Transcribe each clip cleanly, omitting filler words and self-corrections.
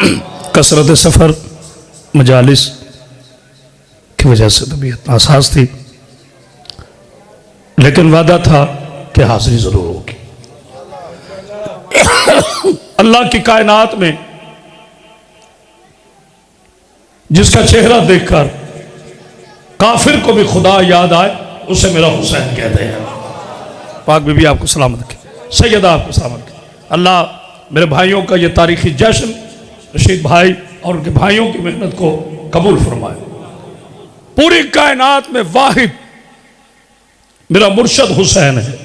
कसरत सफ़र मजालिस की वजह से तबीयत नासाज थी, लेकिन वादा था कि हाजिरी ज़रूर होगी। अल्लाह की कायनात में जिसका चेहरा देखकर काफिर को भी खुदा याद आए, उसे मेरा हुसैन कहते हैं। पाक बीबी आपको सलामत रखे, सैयदा आपको सलामत रखे। अल्लाह मेरे भाइयों का ये तारीखी जश्न, रशीद भाई और उनके भाइयों की मेहनत को कबूल फरमाए। पूरी कायनात में वाहिद मेरा मुर्शद हुसैन है,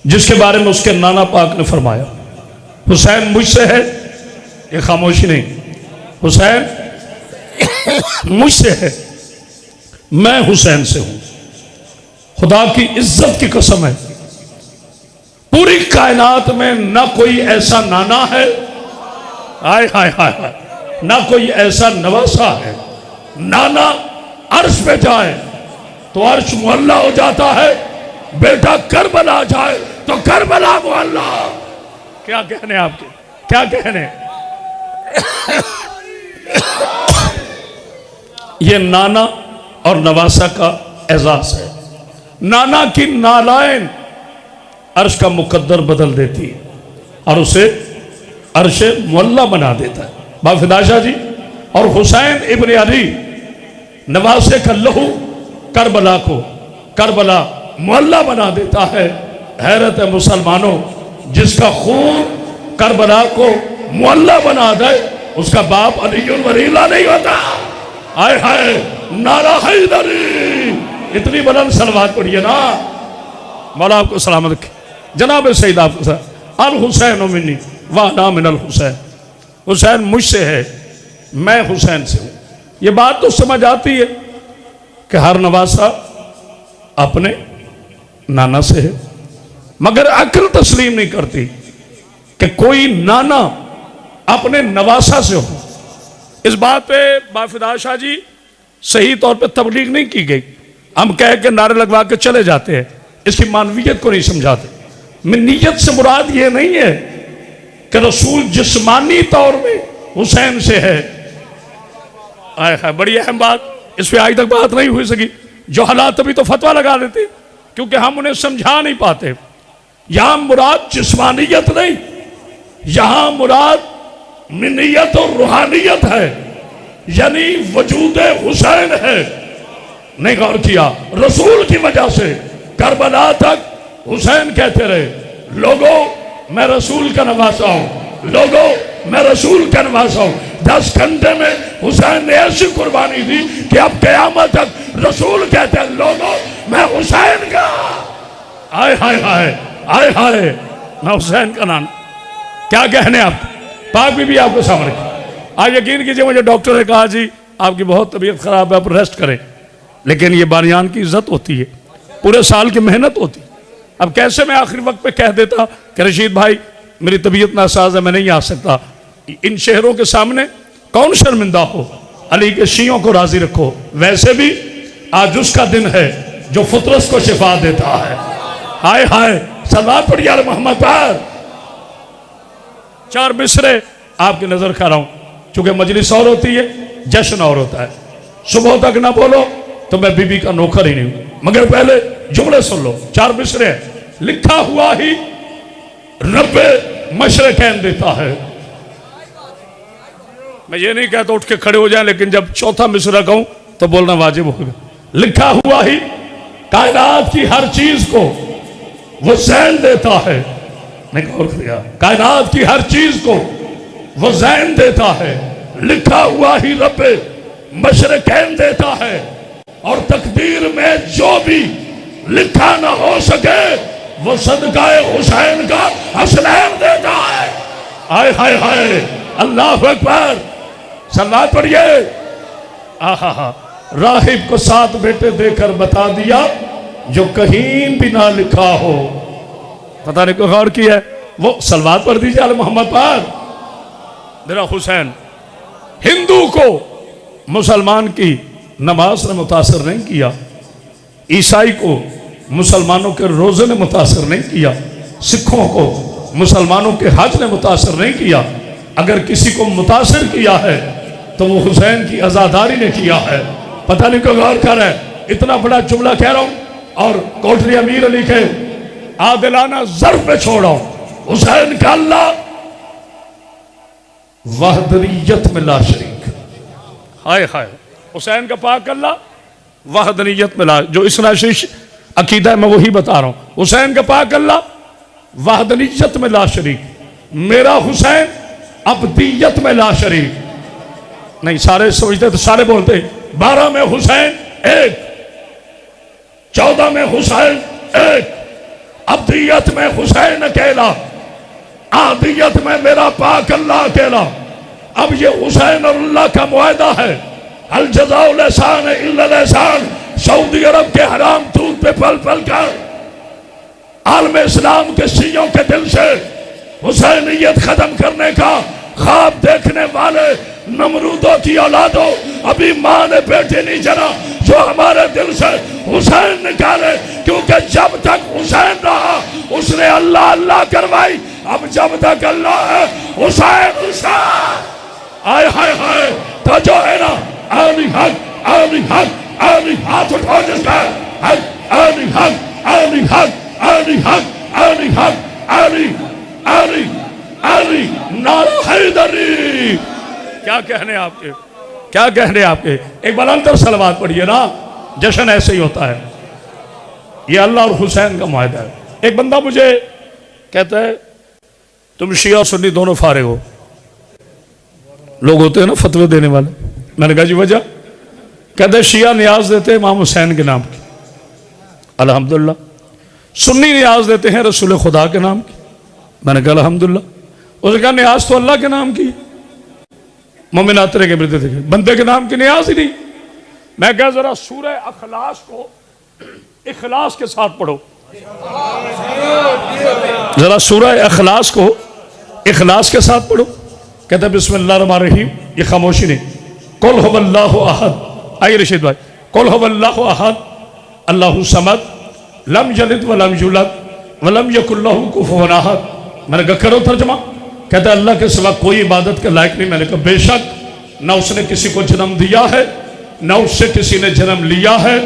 जिसके बारे में उसके नाना पाक ने फरमाया, हुसैन मुझसे है। ये खामोशी नहीं, हुसैन मुझसे है, मैं हुसैन से हूं। खुदा की इज्जत की कसम है, पूरी कायनात में ना कोई ऐसा नाना है, हाय हाय हाय हाय, ना कोई ऐसा नवासा है। नाना अर्श पे जाए तो अर्श मुअल्ला हो जाता है, बेटा करबला जाए तो करबला मुअल्ला। क्या कहने आपके, क्या कहने। ये नाना और नवासा का एजाज है। नाना की नालायन अर्श का मुकद्दर बदल देती है और उसे अर्श मुअल्ला बना देता है। बाफिदाशा जी और हुसैन इब्न अली नवासे का लहू करबला को करबला मुअल्ला बना देता है। हैरत है मुसलमानों, जिसका खून करबला को मुअल्ला बना दे उसका बाप अलीउल वलीला नहीं होता। हाय हाय, नारा हैदरी, इतनी बुलंद सलवात पढ़िए ना। मौला आपको सलामत रखे। जनाब सईद आपको अल हुसैन मिन्नी व अना मिनल हुसैन, हुसैन मुझसे है, मैं हुसैन से हूं। ये बात तो समझ आती है कि हर नवासा अपने नाना से है, मगर अक्ल तस्लीम नहीं करती कि कोई नाना अपने नवासा से हो। इस बात पे बाफिदा शाह जी सही तौर पे तबलीग नहीं की गई। हम कह के नारे लगवा के चले जाते हैं, इसकी मानवियत को नहीं समझाते। नीयत से मुराद ये नहीं है कि रसूल जिस्मानी तौर में हुसैन से है। आए है बड़ी अहम बात, इस पर आज तक बात नहीं हुई सकी। जो हालात तभी तो फतवा लगा देते, क्योंकि हम उन्हें समझा नहीं पाते। यहां मुराद जिस्मानियत नहीं, यहां मुराद मिनियत और रूहानियत है, यानी वजूद हुसैन है। नहीं गौर किया, रसूल की वजह से करबला तक हुसैन कहते रहे, लोगों मैं रसूल का नवासा हूं, लोगों मैं रसूल का नवासा हूं। 10 घंटे में हुसैन ने ऐसी कुर्बानी दी कि अब क़यामत तक रसूल कहते हैं, लोगों मैं हुसैन का। आए हाय हाय, आए हाय, मैं हुसैन का नाम। क्या कहने आप, पाक बीबी आपको सामने। आज यकीन कीजिए, मुझे डॉक्टर ने कहा जी आपकी बहुत तबीयत खराब है, आप रेस्ट करें। लेकिन ये बानियान की इज्जत होती है, पूरे साल की मेहनत होती है। अब कैसे मैं आखिरी वक्त पे कह देता कि रशीद भाई मेरी तबीयत नासाज है, मैं नहीं आ सकता। इन शहरों के सामने कौन शर्मिंदा हो, अली के शियों को राजी रखो। वैसे भी आज उसका दिन है जो फुतरस को शिफा देता है। हाय हाय, सलावत पढ़िए अल मोहम्मद पर। 4 मिसरे आपकी नजर खा रहा हूं, चूंकि मजलिस और होती है, जश्न और होता है। सुबह तक ना बोलो तो मैं बीबी का नौकर ही नहीं हूं, मगर पहले जुमले सुन लो। 4 मिसरे लिखा हुआ ही रब्बे मशरकैन देता है। मैं ये नहीं कहता उठ के खड़े हो जाए, लेकिन जब चौथा मिसरा कहूं तो बोलना वाजिब होगा। लिखा हुआ ही कायनात की हर चीज को वो ज़ैन देता है। नहीं गौर किया, कायनात की हर चीज को वो ज़ैन देता है। लिखा हुआ ही रब्बे मशरकैन देता है, और तकदीर में जो भी लिखा ना हो सके वो सदकाए हुसैन का हसनैन देता है। हाय हाय हाय, अल्लाह अकबर, सलावत पढ़िए। आहा, राहिब को 7 बेटे देकर बता दिया जो कहीं भी ना लिखा हो। पता नहीं को गौर किया, वो सलवात पढ़ दीजिए अल मोहम्मद पर। मेरा हुसैन हिंदू को मुसलमान की नमाज ने मुतासर नहीं किया, ईसाई को मुसलमानों के रोजे ने मुतासर नहीं किया, सिखों को मुसलमानों के हज ने मुतासर नहीं किया, अगर किसी को मुतासिर किया है तो वो हुसैन की अजादारी ने किया है। पता नहीं क्यों गौर कर है, इतना बड़ा जुमला कह रहा हूं और कोठरी अमीर अली के आदिलाना ज़र्फ पे छोड़ रहा हूं। हुसैन का अल्लाह वहदनियत में ला शरीक। हाय हाय, हुसैन का पाक अल्लाह वहदनियत में ला, जो इसनाशी अकीदा है मैं वही बता रहा हूं। हुसैन का पाक अल्लाह वहदनियत में ला शरीक, मेरा हुसैन अब्दियत में ला शरीक। नहीं, सारे सोचते तो सारे बोलते 12 में हुसैन एक, 14 में हुसैन एक, अब्दियत में हुसैन अकेला, आदियत में मेरा पाक अल्लाह अकेला। अब ये हुसैन और अल्लाह का मुआहदा है। अल जज़ाउल एहसान इल्लल एहसान। सऊदी अरब के हराम दूध पे पल पल कर आलम इस्लाम के शियों के दिल से हुसैनियत खत्म करने का ख्वाब देखने वाले नमरूदों की औलादों, अभी माँ ने बेटे नहीं जना जो हमारे दिल से हुसैन निकाले, क्योंकि जब तक हुसैन रहा उसने अल्लाह अल्लाह करवाई। अब जब तक अल्लाह है हुसैन हुसैन। आय हाय हाय, तो जो है ना आली हक आली हक आली, हाथ उठाओ जिसका हक आली हक आली हक आली हक आली हक आली आली आली नारा हैदरी। क्या कहने आपके, क्या कहने आपके। एक बुलंद सलवात पढ़िए ना, जश्न ऐसे ही होता है। ये अल्लाह और हुसैन का मुआहदा है। एक बंदा मुझे कहता है तुम शिया और सुन्नी दोनों फारिग हो। लोग होते हैं ना फतवे देने वाले। मैंने कहा जी वजह? कहते शिया न्याज देते हैं इमाम हुसैन के नाम की, अल्हम्दुलिल्लाह। सुन्नी न्याज देते हैं रसूल खुदा के नाम की। मैंने कहा अल्हम्दुलिल्लाह। उसने कहा न्याज तो अल्लाह के नाम की, मोमिनातरे के मृत देखे, बंदे के नाम की न्याज ही नहीं। मैं कहा जरा सूरह अखलास को इखलास के साथ पढ़ो, जरा सूरह अखलास को इखलास के साथ पढ़ो। कहते बिस्मिल्लाह रहमान रहीम। ये खामोशी नहीं। कुल हुवल्लाहु अहद। आइए रशीद भाई, कुल हुवल्लाहु अहद अल्लाहु समद लम यलिद वलम यूलद वलम यकुल लहू कुफुवन अहद। मैंने कहा करो तर्जुमा। कहता है अल्लाह के सिवा कोई इबादत के लायक नहीं। मैंने कहा बेशक, ना उसने किसी को जन्म दिया है ना उससे किसी ने जन्म लिया है,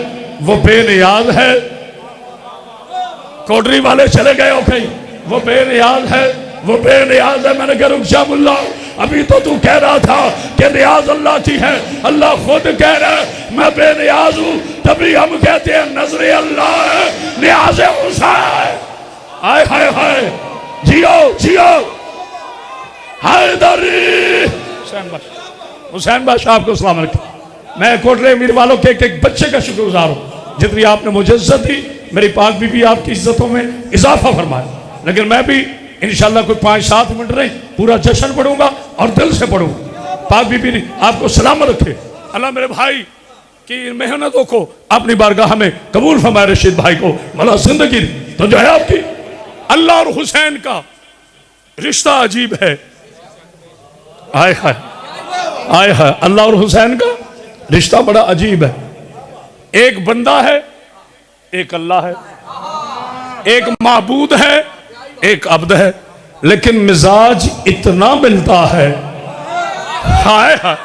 वो बेनियाज है। कोडरी वाले चले गए हो कहीं, वो बेनियाज है, वो बेनियाज है। मैंने कहा रुक जा मुल्ला, अभी तो तू कह रहा था कि नियाज अल्लाह की है। अल्लाह खुद कह रहा है मैं बेनियाज हूं, तभी हम कहते हैं नजरे अल्लाह है, नियाज हुसैन। हाय हाय हाय, जियो जियो हैदरी। हुसैन बादशाह आपको सलाम अलैकुम। मैं कोटले मीर वालों के एक बच्चे का शुक्रगुजार हूँ, जितनी आपने मुझे इज्जत दी। मेरी पाक बीबी आपकी इज्जतों में इजाफा फरमाए। लेकिन मैं भी इंशाल्लाह कोई 5-7 मिनट नहीं, पूरा जश्न पढ़ूंगा और दिल से पढ़ूंगा। पाक बीबी ने आपको सलामत रखे। अल्लाह मेरे भाई की मेहनतों को अपनी बारगाह में कबूल फरमाए। रशीद भाई को भला जिंदगी तो जो है आपकी। अल्लाह और हुसैन का रिश्ता अजीब है। आय हाय आय हाय, अल्लाह और हुसैन का रिश्ता बड़ा अजीब है। एक बंदा है, एक अल्लाह है, एक माबूद है, एक अब्द है, लेकिन मिजाज इतना मिलता है। हाय हाय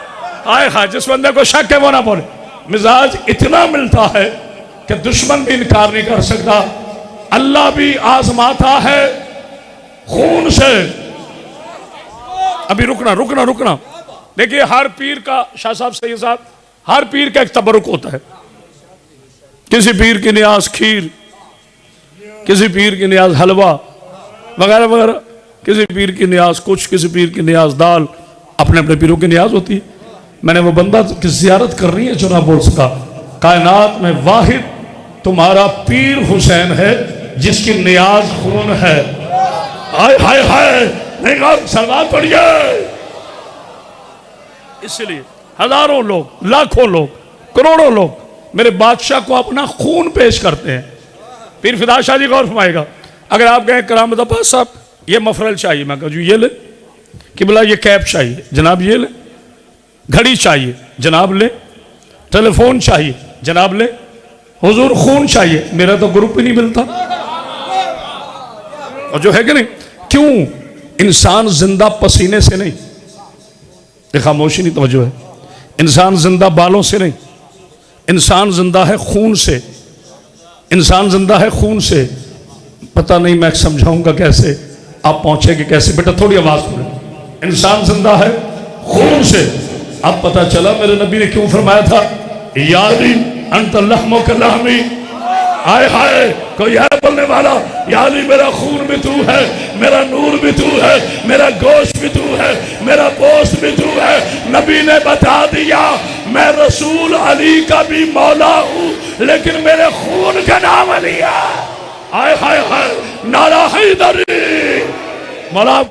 हाय हाय, जिस बंदे को शक है वो ना बोले। मिजाज इतना मिलता है कि दुश्मन भी इनकार नहीं कर सकता। अल्लाह भी आजमाता है खून से। अभी रुकना रुकना रुकना। देखिए हर पीर का, शाह साहब सैयद साहब, हर पीर का एक तबरुक होता है। किसी पीर की नियाज खीर, किसी पीर की नियाज हलवा वगैरह वगैरह, किसी पीर की नियाज कुछ, किसी पीर की नियाज दाल। अपने अपने पीरों की नियाज होती है। मैंने वो बंदा की जियारत करनी है जो ना बोल सका। कायनात में वाहिद तुम्हारा पीर हुसैन है जिसकी नियाज खून है। हाय हाय हाय, नहीं सलमान पढ़िए। इसलिए हजारों लोग, लाखों लोग, करोड़ों लोग मेरे बादशाह को अपना खून पेश करते हैं। पीर फिदा शाह जी गौर फरमाएगा। अगर आप कहें करामत अब्बास साहब ये मफरल चाहिए, मैं कहूँ ये ले। कि बोला ये कैप चाहिए, जनाब ये ले। घड़ी चाहिए, जनाब ले। टेलीफोन चाहिए, जनाब ले। हुजूर खून चाहिए, मेरा तो ग्रुप ही नहीं मिलता। और जो है कि नहीं, क्यों? इंसान जिंदा पसीने से नहीं, ये खामोशी नहीं तवज्जो है। इंसान जिंदा बालों से नहीं, इंसान जिंदा है खून से। इंसान जिंदा है खून से। पता नहीं मैं समझाऊंगा कैसे, आप पहुंचेंगे कैसे? बेटा थोड़ी आवाज सुने। इंसान जिंदा है खून से। अब पता चला मेरे नबी ने क्यों फरमाया था यारी अंत लहमो का लहमी। हाय हाय, कोई है बोलने वाला यानी मेरा खून भी तू है, मेरा नूर भी तू है, मेरा गोश्त भी तू है, मेरा पोस्ट भी तू है। नबी ने बता दिया मैं रसूल अली का भी मौला हूं, लेकिन मेरे खून का नाम अली है। हाय हाय हाय, नारा हैदरी। मौला